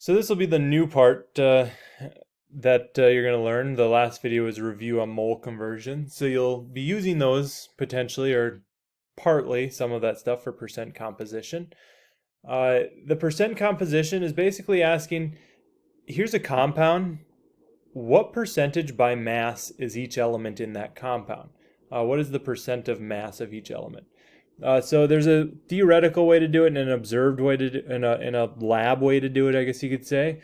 So this will be the new part that you're going to learn. The last video was a review on mole conversion. So you'll be using those potentially or partly some of that stuff for percent composition. The percent composition is basically asking, here's a compound. What percentage by mass is each element in that compound? What is the percent of mass of each element? So there's a theoretical way to do it and an observed way to do, and a lab way to do it, I guess you could say.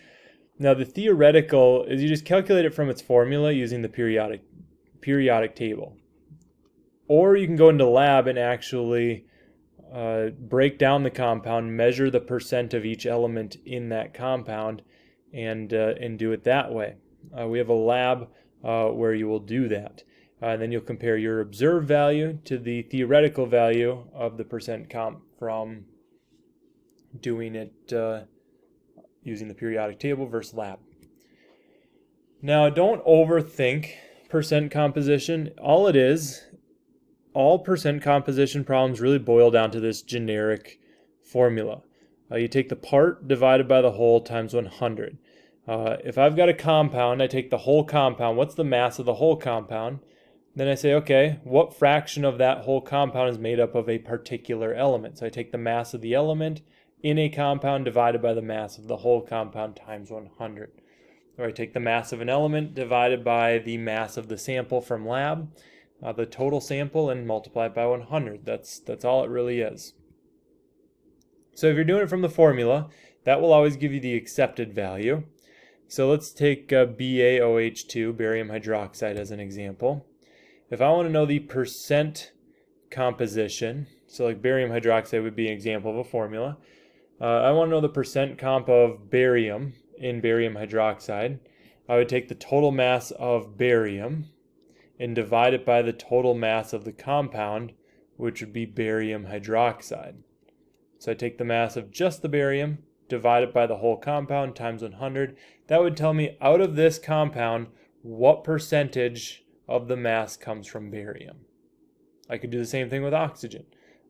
Now the theoretical is you just calculate it from its formula using the periodic table. Or you can go into lab and actually break down the compound, measure the percent of each element in that compound, and do it that way. We have a lab where you will do that. And then you'll compare your observed value to the theoretical value of the percent comp from doing it using the periodic table versus lab. Now, don't overthink percent composition. All percent composition problems really boil down to this generic formula. You take the part divided by the whole times 100. If I've got a compound, I take the whole compound. What's the mass of the whole compound? Then I say, okay, what fraction of that whole compound is made up of a particular element? So I take the mass of the element in a compound divided by the mass of the whole compound times 100. Or I take the mass of an element divided by the mass of the sample from lab, the total sample, and multiply it by 100. That's all it really is. So if you're doing it from the formula, that will always give you the accepted value. So let's take BaOH2, barium hydroxide, as an example. If I want to know the percent composition, so like barium hydroxide would be an example of a formula. I want to know the percent comp of barium in barium hydroxide. I would take the total mass of barium and divide it by the total mass of the compound, which would be barium hydroxide. So I take the mass of just the barium, divide it by the whole compound times 100. That would tell me out of this compound what percentage of the mass comes from barium. I could do the same thing with oxygen.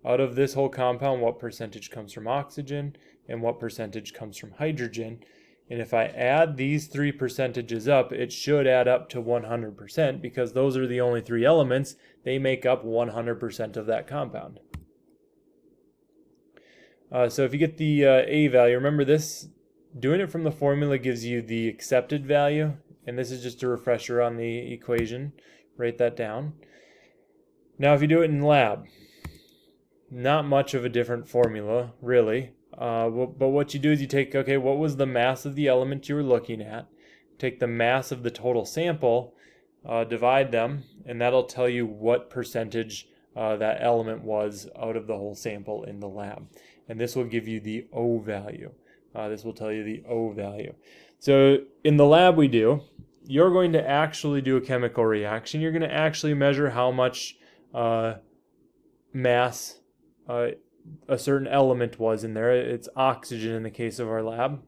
Out of this whole compound, what percentage comes from oxygen and what percentage comes from hydrogen? And if I add these three percentages up, it should add up to 100% because those are the only three elements. They make up 100% of that compound. So if you get the A value, remember this, doing it from the formula gives you the accepted value. And this is just a refresher on the equation. Write that down. Now if you do it in lab, not much of a different formula, really. But what you do is you take, okay, what was the mass of the element you were looking at? Take the mass of the total sample, divide them, and that'll tell you what percentage that element was out of the whole sample in the lab. And this will give you the O value. This will tell you the O value. So in the lab you're going to actually do a chemical reaction. You're going to actually measure how much mass a certain element was in there. It's oxygen in the case of our lab.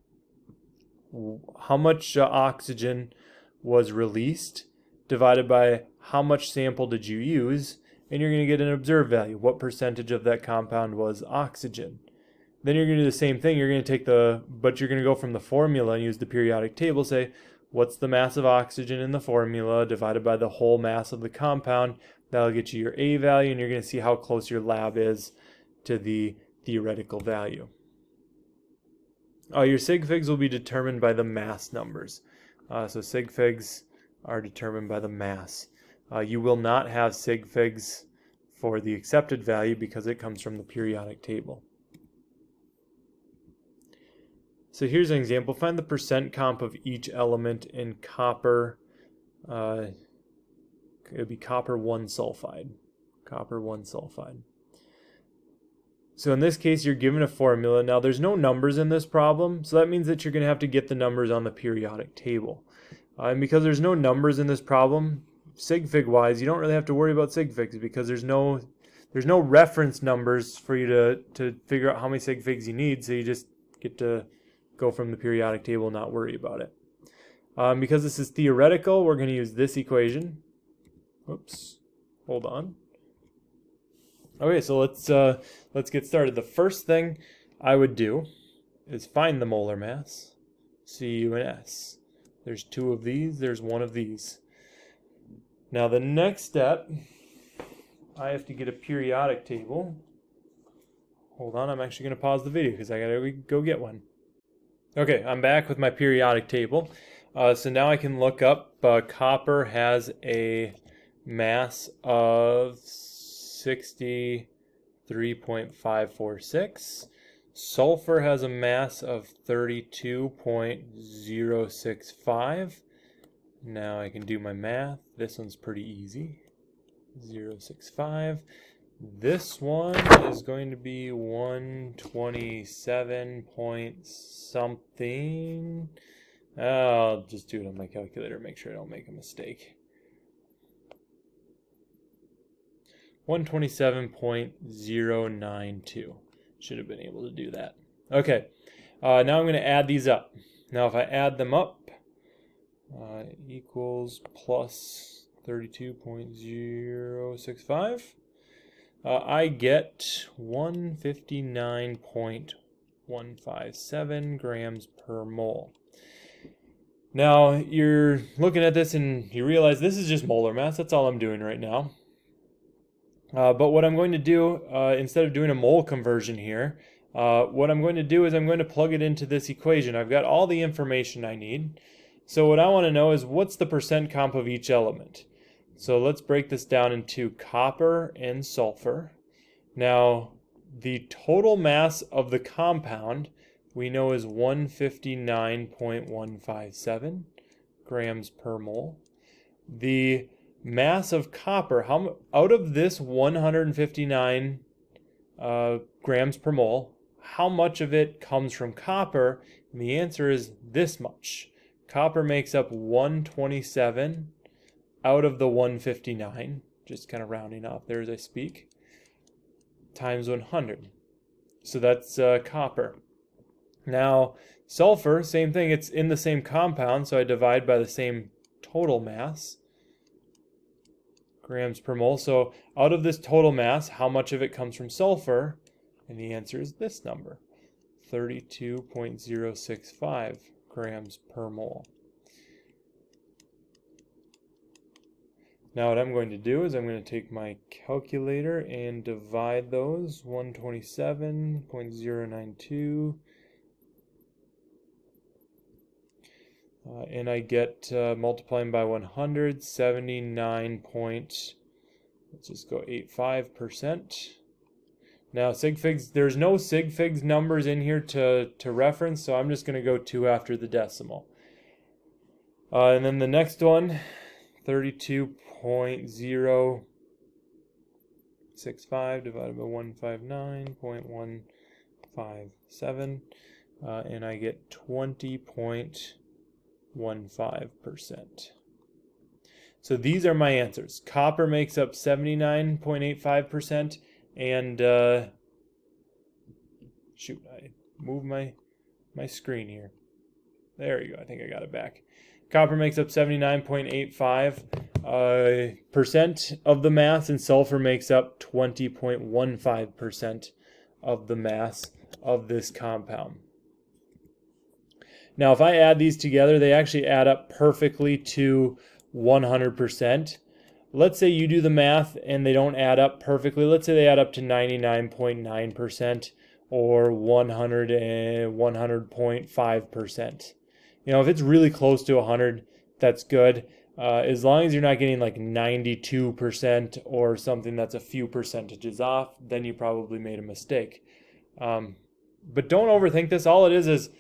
How much oxygen was released divided by how much sample did you use, and you're going to get an observed value. What percentage of that compound was oxygen? Then you're going to do the same thing. You're going to take but you're going to go from the formula and use the periodic table. Say, what's the mass of oxygen in the formula divided by the whole mass of the compound? That'll get you your A value, and you're going to see how close your lab is to the theoretical value. Your sig figs will be determined by the mass numbers. So sig figs are determined by the mass. You will not have sig figs for the accepted value because it comes from the periodic table. So here's an example. Find the percent comp of each element in copper. It would be copper 1 sulfide. Copper 1 sulfide. So in this case, you're given a formula. Now there's no numbers in this problem, so that means that you're going to have to get the numbers on the periodic table. And because there's no numbers in this problem, sig fig wise, you don't really have to worry about sig figs because there's no reference numbers for you to figure out how many sig figs you need, so you just get to go from the periodic table and not worry about it. Because this is theoretical, we're going to use this equation. Whoops, hold on. Okay, so let's get started. The first thing I would do is find the molar mass. Cu and S. There's two of these, there's one of these. Now the next step, I have to get a periodic table. Hold on, I'm actually going to pause the video because I gotta go get one. Okay, I'm back with my periodic table. So now I can look up, copper has a mass of 63.546. Sulfur has a mass of 32.065. Now I can do my math. This one's pretty easy. 0.65. This one is going to be 127 point something. I'll just do it on my calculator, make sure I don't make a mistake. 127.092. Should have been able to do that. Okay, now I'm going to add these up. Now if I add them up, equals plus 32.065. I get 159.157 grams per mole. Now you're looking at this and you realize this is just molar mass. That's all I'm doing right now. But what I'm going to do, instead of doing a mole conversion here, what I'm going to do is I'm going to plug it into this equation. I've got all the information I need. So what I want to know is what's the percent comp of each element. So let's break this down into copper and sulfur. Now, the total mass of the compound we know is 159.157 grams per mole. The mass of copper, out of this 159 grams per mole, how much of it comes from copper? And the answer is this much. Copper makes up 127 out of the 159, just kind of rounding off there as I speak, times 100. So that's copper. Now, sulfur, same thing, it's in the same compound, so I divide by the same total mass, grams per mole. So out of this total mass, how much of it comes from sulfur? And the answer is this number, 32.065 grams per mole. Now what I'm going to do is I'm going to take my calculator and divide those, 127.092, and I get, multiplying by 100, 79 point, let's just go 85%. Now sig figs, there's no sig figs numbers in here to reference, so I'm just going to go 2 after the decimal. And then the next one, 32.065 divided by 159.157, and I get 20.15%. So these are my answers. Copper makes up 79.85%, and shoot, I moved my screen here. There you go, I think I got it back. Copper makes up 79.85% of the mass, and sulfur makes up 20.15% of the mass of this compound. Now, if I add these together, they actually add up perfectly to 100%. Let's say you do the math and they don't add up perfectly. Let's say they add up to 99.9% or 100.5%. You know, if it's really close to 100, that's good. As long as you're not getting like 92% or something that's a few percentages off, then you probably made a mistake. But don't overthink this. All it is,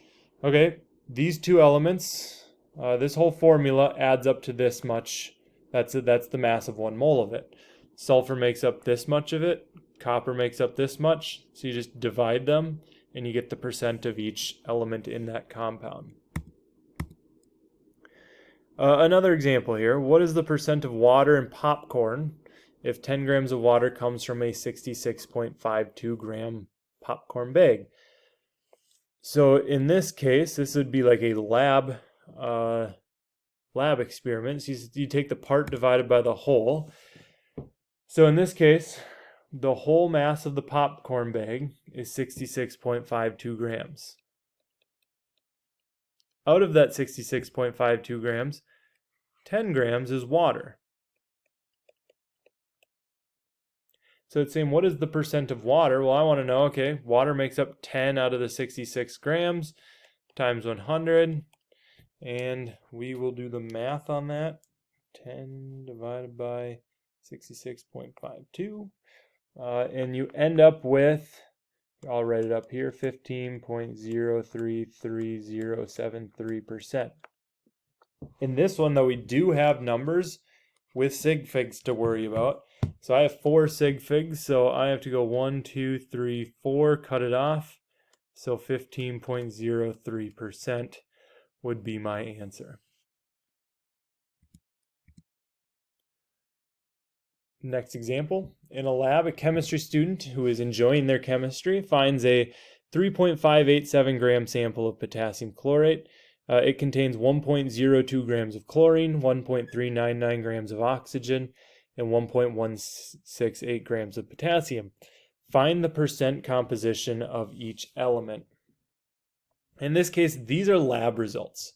okay, these two elements, this whole formula adds up to this much. That's the mass of 1 mole of it. Sulfur makes up this much of it. Copper makes up this much. So you just divide them and you get the percent of each element in that compound. Another example here. What is the percent of water in popcorn if 10 grams of water comes from a 66.52 gram popcorn bag? So in this case, this would be like a lab experiment. So you take the part divided by the whole. So in this case, the whole mass of the popcorn bag is 66.52 grams. out of that 66.52 grams, 10 grams is water. So it's saying, what is the percent of water? Well, I want to know, okay, water makes up 10 out of the 66 grams times 100. And we will do the math on that. 10 divided by 66.52. And you end up with, I'll write it up here, 15.033073%. In this one, though, we do have numbers with sig figs to worry about. So I have 4 sig figs, so I have to go 1, 2, 3, 4, cut it off. So 15.03% would be my answer. Next example, in a lab, a chemistry student who is enjoying their chemistry finds a 3.587 gram sample of potassium chlorate. It contains 1.02 grams of chlorine, 1.399 grams of oxygen, and 1.168 grams of potassium. Find the percent composition of each element. In this case, these are lab results,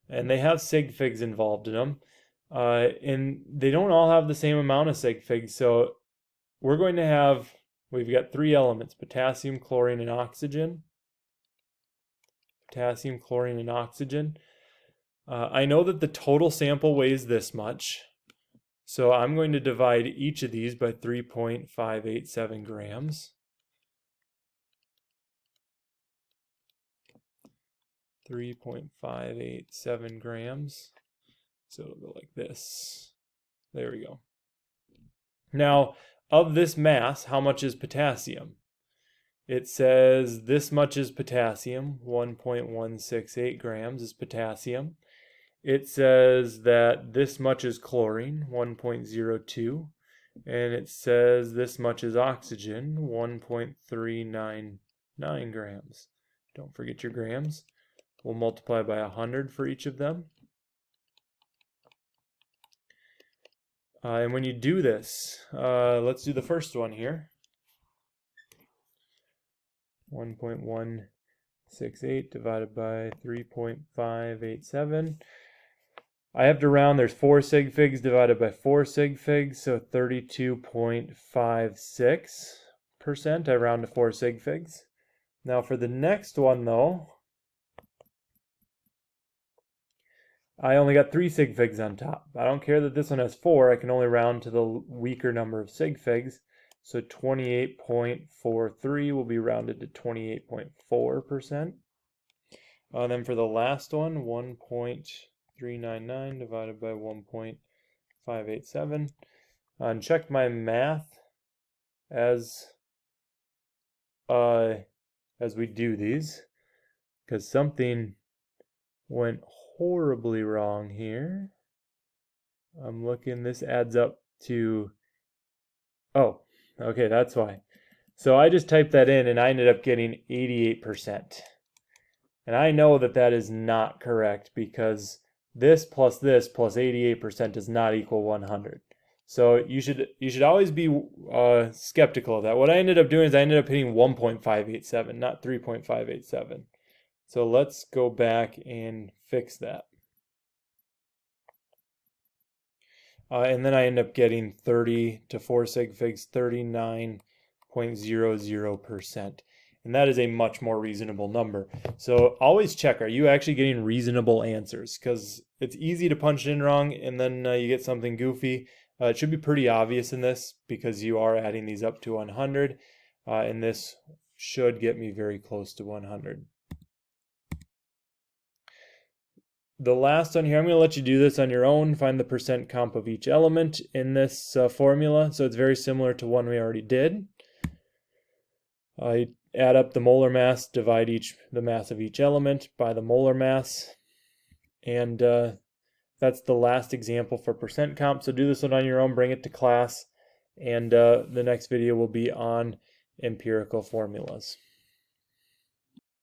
and they have sig figs involved in them. And they don't all have the same amount of sig figs, so we're going to have, we've got 3 elements, potassium, chlorine, and oxygen. Potassium, chlorine, and oxygen. I know that the total sample weighs this much, so I'm going to divide each of these by 3.587 grams. 3.587 grams. So it'll go like this. There we go. Now, of this mass, how much is potassium? It says this much is potassium, 1.168 grams is potassium. It says that this much is chlorine, 1.02. And it says this much is oxygen, 1.399 grams. Don't forget your grams. We'll multiply by 100 for each of them. And when you do this, let's do the first one here. 1.168 divided by 3.587. I have to round, there's 4 sig figs divided by 4 sig figs, so 32.56%. I round to 4 sig figs. Now for the next one though, I only got 3 sig figs on top. I don't care that this one has 4, I can only round to the weaker number of sig figs. So 28.43 will be rounded to 28.4%. Then for the last one, 1.399 divided by 1.587. And check my math as we do these, because something went horribly wrong here. I'm looking, this adds up to, oh, okay, that's why. So I just typed that in and I ended up getting 88%. And I know that that is not correct because this plus 88% does not equal 100. So you should always be skeptical of that. What I ended up doing is I ended up hitting 1.587, not 3.587. So let's go back and fix that. And then I end up getting 30 to 4 sig figs, 39.00%. And that is a much more reasonable number. So always check, are you actually getting reasonable answers? Because it's easy to punch it in wrong and then you get something goofy. It should be pretty obvious in this because you are adding these up to 100. And this should get me very close to 100. The last one here, I'm going to let you do this on your own. Find the percent comp of each element in this formula. So it's very similar to one we already did. You add up the molar mass, divide the mass of each element by the molar mass. And that's the last example for percent comp. So do this one on your own, bring it to class. And the next video will be on empirical formulas.